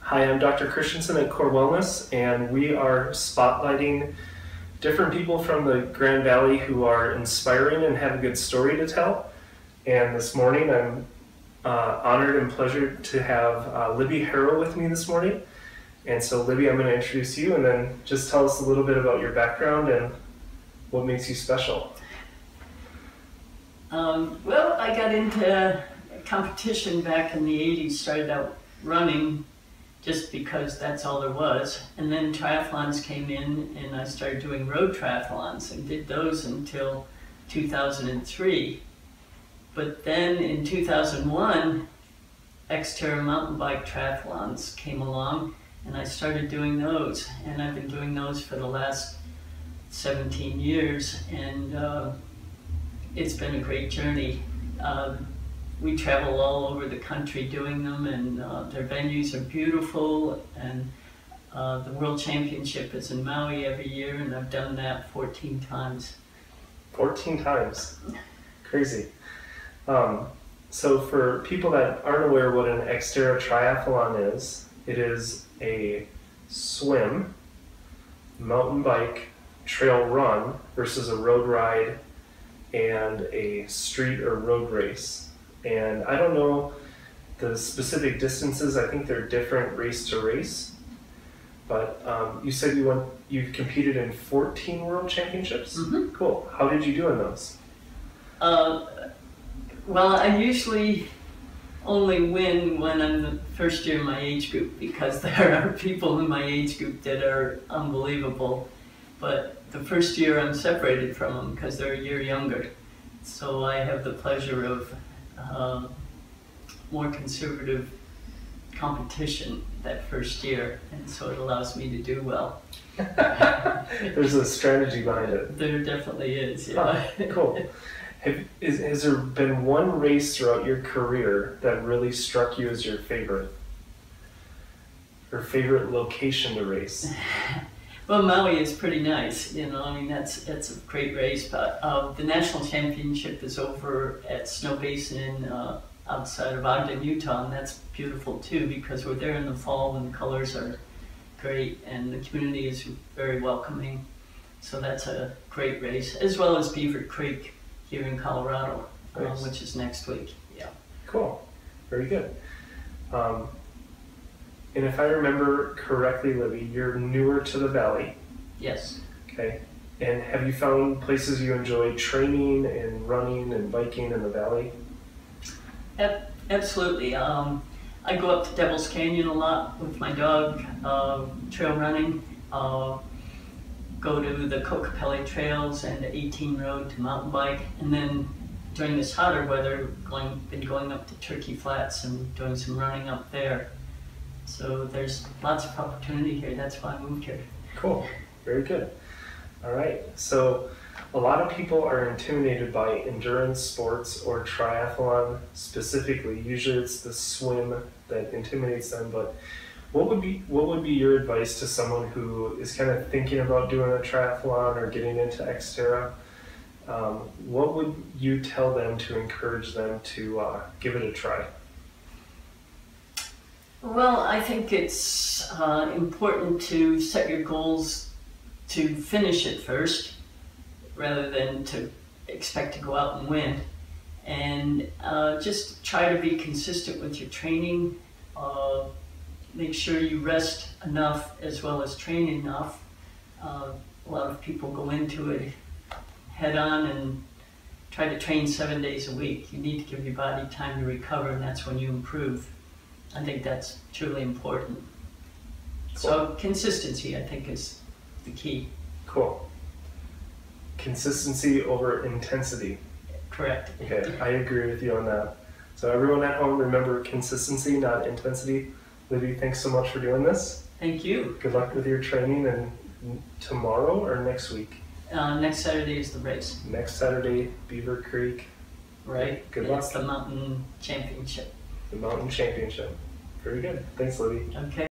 Hi, I'm Dr. Christensen at Core Wellness, and we are spotlighting different people from the Grand Valley who are inspiring and have a good story to tell. And this morning I'm honored and pleasured to have Libby Harrow with me this morning. And so Libby, I'm going to introduce you and then just tell us a little bit about your background and what makes you special. Well, I got into competition back in the 80s, started out running just because that's all there was. And then triathlons came in and I started doing road triathlons and did those until 2003. But then in 2001, Xterra mountain bike triathlons came along and I started doing those. And I've been doing those for the last 17 years and it's been a great journey. We travel all over the country doing them, and their venues are beautiful, and the World Championship is in Maui every year, and I've done that 14 times. 14 times? Crazy. So for people that aren't aware what an Xterra Triathlon is, it is a swim, mountain bike, trail run versus a road ride and a street or road race. And I don't know the specific distances. I think they're different race to race. But you said you've competed in 14 World Championships? Mm-hmm. Cool. How did you do in those? Well, I usually only win when I'm the first year in my age group because there are people in my age group that are unbelievable. But the first year I'm separated from them because they're a year younger. So I have the pleasure of more conservative competition that first year, and so it allows me to do well. There's a strategy behind it. There definitely is, yeah. Oh, cool. Has there been one race throughout your career that really struck you as your favorite? Or favorite location to race? Well, Maui is pretty nice, you know, I mean, that's a great race, but the national championship is over at Snow Basin outside of Ogden, Utah, and that's beautiful too because we're there in the fall when the colors are great and the community is very welcoming. So that's a great race, as well as Beaver Creek here in Colorado, nice. Which is next week. Yeah. Cool. Very good. And if I remember correctly, Libby, you're newer to the Valley. Yes. Okay. And have you found places you enjoy training and running and biking in the Valley? Absolutely. I go up to Devil's Canyon a lot with my dog, trail running. Go to the Kokopelli Trails and the 18 Road to mountain bike. And then during this hotter weather, been going up to Turkey Flats and doing some running up there. So there's lots of opportunity here. That's why I moved here. Cool. Very good. All right. So a lot of people are intimidated by endurance sports or triathlon specifically. Usually it's the swim that intimidates them, but what would be your advice to someone who is kind of thinking about doing a triathlon or getting into Xterra? What would you tell them to encourage them to give it a try? Well, I think it's important to set your goals to finish it first, rather than to expect to go out and win. And just try to be consistent with your training. Make sure you rest enough as well as train enough. A lot of people go into it head on and try to train 7 days a week. You need to give your body time to recover, and that's when you improve. I think that's truly important. Cool. So consistency, I think, is the key. Cool. Consistency over intensity. Correct. Okay, I agree with you on that. So everyone at home, remember consistency, not intensity. Libby, thanks so much for doing this. Thank you. Good luck with your training, and tomorrow or next week? Next Saturday is the race. Next Saturday, Beaver Creek. Right. Good luck. It's the mountain championship. The mountain championship. Very good. Thanks, Libby. Okay.